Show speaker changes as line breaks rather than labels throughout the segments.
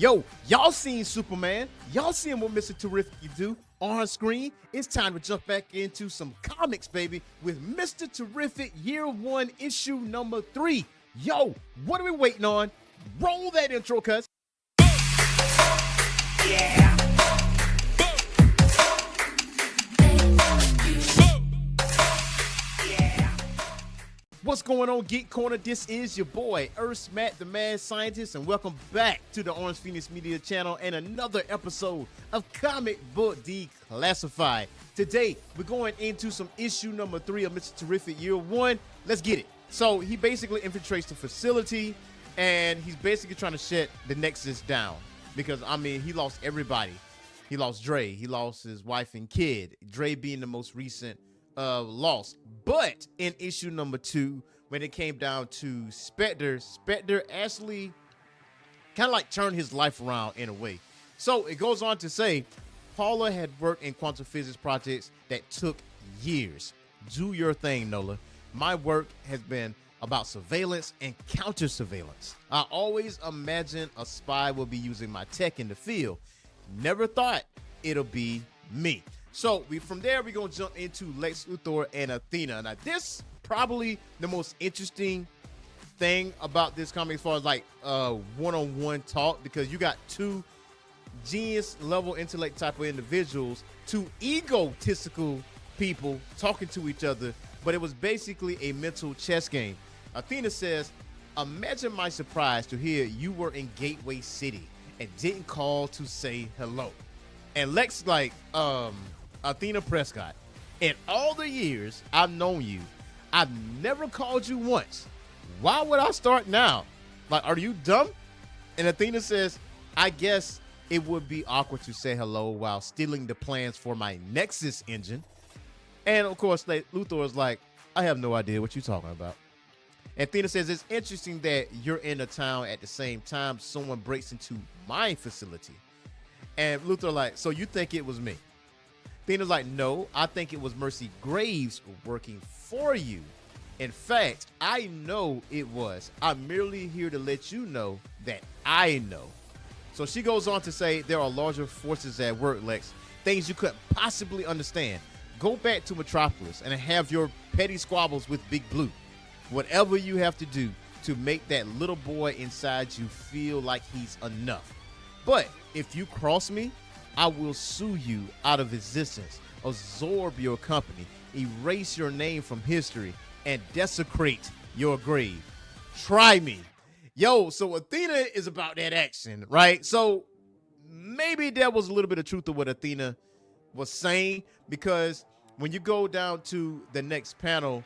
Yo, y'all seen Superman? Y'all seen what Mr. Terrific you do on screen? It's time to jump back into some comics, baby, with Mr. Terrific Year 1, issue number 3. Yo, what are we waiting on? Roll that intro, cuz. Yeah. What's going on, Geek Corner? This is your boy, Earth Matt, the Mad Scientist, and welcome back to the Orange Phoenix Media channel and another episode of Comic Book Declassified. Today, we're going into some issue number 3 of Mr. Terrific Year 1. Let's get it. So, he basically infiltrates the facility, and he's basically trying to shut the Nexus down. Because, I mean, he lost everybody. He lost Dre. He lost his wife and kid. Dre being the most recent loss. But in issue number 2, when it came down to Spectre actually kind of like turned his life around in a way. So it goes on to say, Paula had worked in quantum physics projects that took years. Do your thing, Nola. My work has been about surveillance and counter surveillance. I always imagined a spy will be using my tech in the field. Never thought it'll be me. So from there, we're going to jump into Lex Luthor and Athena. Now, this probably the most interesting thing about this comic as far as like one-on-one talk, because you got two genius level intellect type of individuals, two egotistical people talking to each other, but it was basically a mental chess game. Athena says, imagine my surprise to hear you were in Gateway City and didn't call to say hello. And Lex like, Athena Prescott, in all the years I've known you, I've never called you once. Why would I start now? Like, are you dumb? And Athena says, I guess it would be awkward to say hello while stealing the plans for my Nexus engine. And of course, Luthor is like, I have no idea what you're talking about. Athena says, it's interesting that you're in a town at the same time someone breaks into my facility. And Luthor like, so you think it was me? Athena's like, no, I think it was Mercy Graves working for you. In fact, I know it was. I'm merely here to let you know that I know. So she goes on to say, there are larger forces at work, Lex. Things you couldn't possibly understand. Go back to Metropolis and have your petty squabbles with Big Blue. Whatever you have to do to make that little boy inside you feel like he's enough. But if you cross me, I will sue you out of existence, absorb your company, erase your name from history, and desecrate your grave. Try me. Yo, so Athena is about that action, right? So maybe there was a little bit of truth to what Athena was saying, because when you go down to the next panel,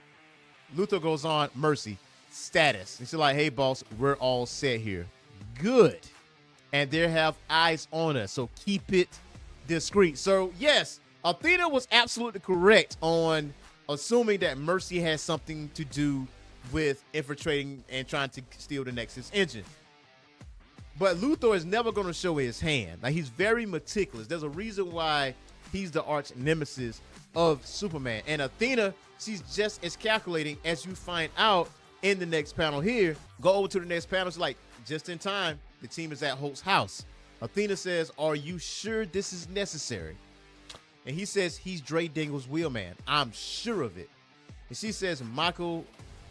Luthor goes on, Mercy, status. He's like, hey, boss, we're all set here. Good. And they have eyes on us, so keep it discreet. So yes, Athena was absolutely correct on assuming that Mercy has something to do with infiltrating and trying to steal the Nexus engine. But Luthor is never going to show his hand. Like, he's very meticulous. There's a reason why he's the arch nemesis of Superman. And Athena, she's just as calculating, as you find out in the next panel here. Go over to the next panel. It's like, just in time, the team is at Holt's house. Athena says, are you sure this is necessary? And he says, he's Dre Dingle's wheelman. I'm sure of it. And she says, Michael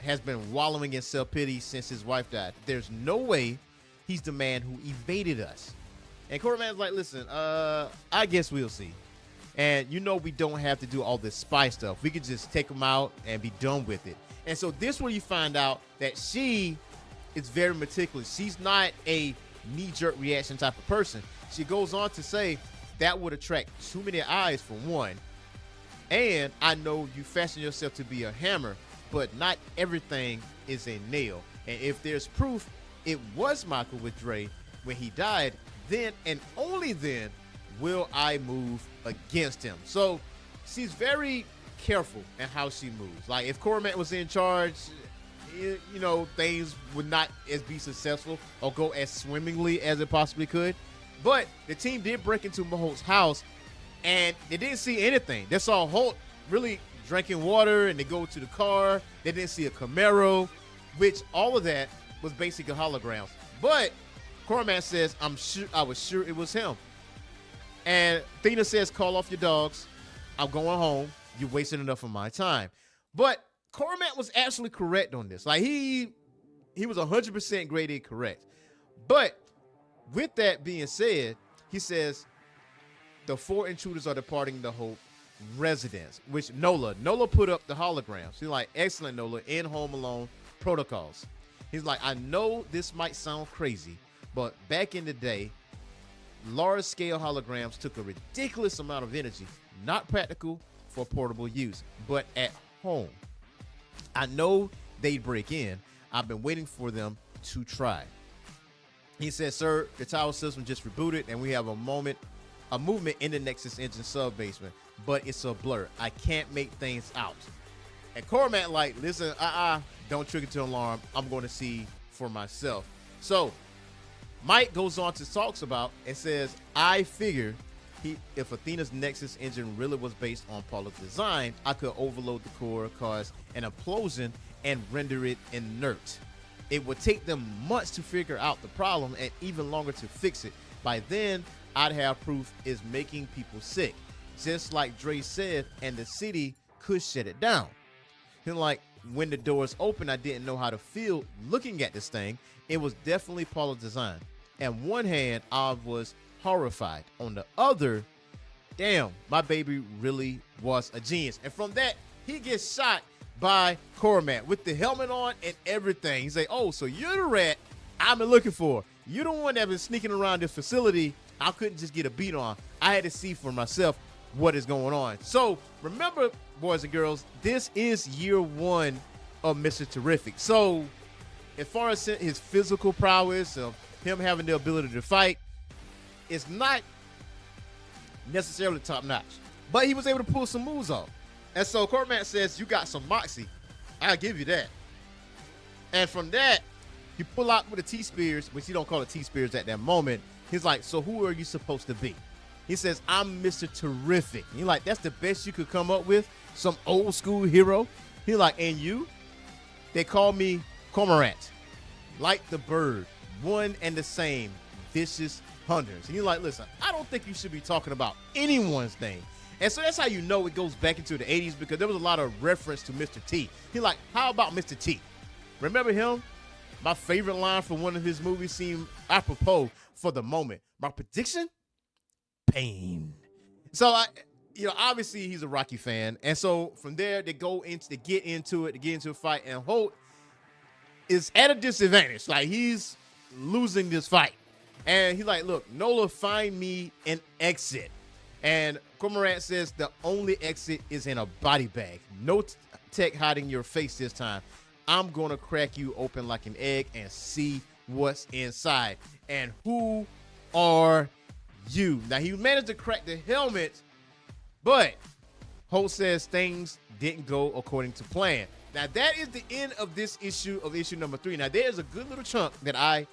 has been wallowing in self-pity since his wife died. There's no way he's the man who evaded us. And Cormorant's like, listen, I guess we'll see. And you know we don't have to do all this spy stuff. We could just take him out and be done with it. And so this where you find out that she is very meticulous. She's not a knee-jerk reaction type of person. She goes on to say that would attract too many eyes for one. And I know you fashion yourself to be a hammer, but not everything is a nail. And if there's proof it was Michael with Dre when he died, then and only then will I move against him. So she's very careful in how she moves. Like, if Cormorant was in charge, you know, things would not as be successful or go as swimmingly as it possibly could. But the team did break into Holt's house, and they didn't see anything. They saw Holt really drinking water, and they go to the car. They didn't see a Camaro, which all of that was basically holograms. But Cormorant says, I was sure it was him. And Athena says, call off your dogs. I'm going home. You're wasting enough of my time. But Cormorant was actually correct on this. Like he was 100% graded correct. But with that being said, he says the 4 intruders are departing the Hope residence, which Nola put up the holograms. He's like, excellent, Nola, in Home Alone protocols. He's like, I know this might sound crazy, but back in the day, large scale holograms took a ridiculous amount of energy, not practical for portable use, but at home. I know they'd break in. I've been waiting for them to try. He said, sir, the tower system just rebooted and we have a movement in the Nexus engine sub-basement, but it's a blur. I can't make things out. And Cormorant like, listen, don't trigger to alarm. I'm going to see for myself. So Mike goes on to talks about and says, I figure if Athena's Nexus engine really was based on Paula's design, I could overload the core, cause an implosion, and render it inert. It would take them months to figure out the problem and even longer to fix it. By then, I'd have proof it's making people sick. Just like Dre said, and the city could shut it down. And like, when the doors open, I didn't know how to feel looking at this thing. It was definitely Paula's design. On one hand, I was horrified. On the other, damn, my baby really was a genius. And from that, he gets shot by Cormorant with the helmet on and everything. He's like, oh, so you're the rat I've been looking for. You're the one that been sneaking around this facility. I couldn't just get a beat on. I had to see for myself what is going on. So remember, boys and girls, this is year 1 of Mr. Terrific. So as far as his physical prowess of him having the ability to fight, it's not necessarily top notch, but he was able to pull some moves off. And so Cormorant says, you got some moxie. I'll give you that. And from that, you pull out with the T-Spears, which he don't call it T-Spears at that moment. He's like, so who are you supposed to be? He says, I'm Mr. Terrific. He's like, that's the best you could come up with? Some old school hero? He's like, and you? They call me Cormorant. Like the bird, one and the same, vicious hunters. And you're like, listen, I don't think you should be talking about anyone's name. And so that's how you know it goes back into the 80s, because there was a lot of reference to Mr. T. He's like, how about Mr. T? Remember him? My favorite line from one of his movies seemed apropos for the moment. My prediction? Pain. So obviously he's a Rocky fan. And so from there, they get into a fight, and Holt is at a disadvantage. Like, he's losing this fight. And he's like, look, Nola, find me an exit. And Cormorant says the only exit is in a body bag. No tech hiding your face this time. I'm going to crack you open like an egg and see what's inside. And who are you? Now, he managed to crack the helmet, but Holt says things didn't go according to plan. Now, that is the end of this issue, of issue number 3. Now, there's a good little chunk that I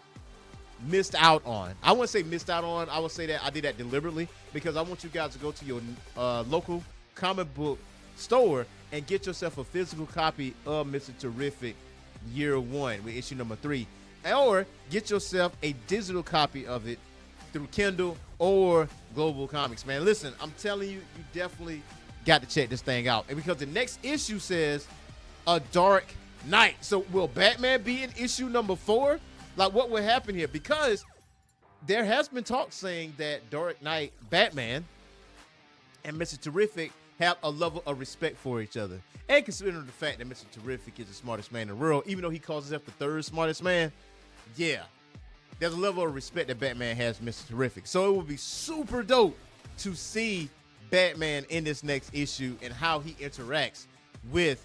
missed out on. I wouldn't say missed out on. I would say that I did that deliberately, because I want you guys to go to your local comic book store and get yourself a physical copy of Mr. Terrific year 1 with issue number 3, or get yourself a digital copy of it through Kindle or Global Comics. Man, listen, I'm telling you, you definitely got to check this thing out. And because the next issue says A Dark Knight, so will Batman be in issue number 4? Like, what will happen here? Because there has been talk saying that Dark Knight Batman and Mr. Terrific have a level of respect for each other. And considering the fact that Mr. Terrific is the smartest man in the world, even though he calls himself the 3rd smartest man, yeah, there's a level of respect that Batman has for Mr. Terrific. So it would be super dope to see Batman in this next issue and how he interacts with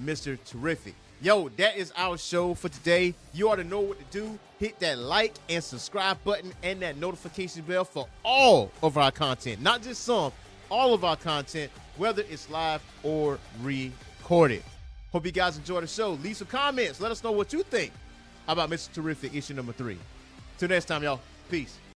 Mr. Terrific. Yo, that is our show for today. You ought to know what to do. Hit that like and subscribe button and that notification bell for all of our content. Not just some, all of our content, whether it's live or recorded. Hope you guys enjoy the show. Leave some comments. Let us know what you think about Mr. Terrific issue number 3. Till next time, y'all. Peace.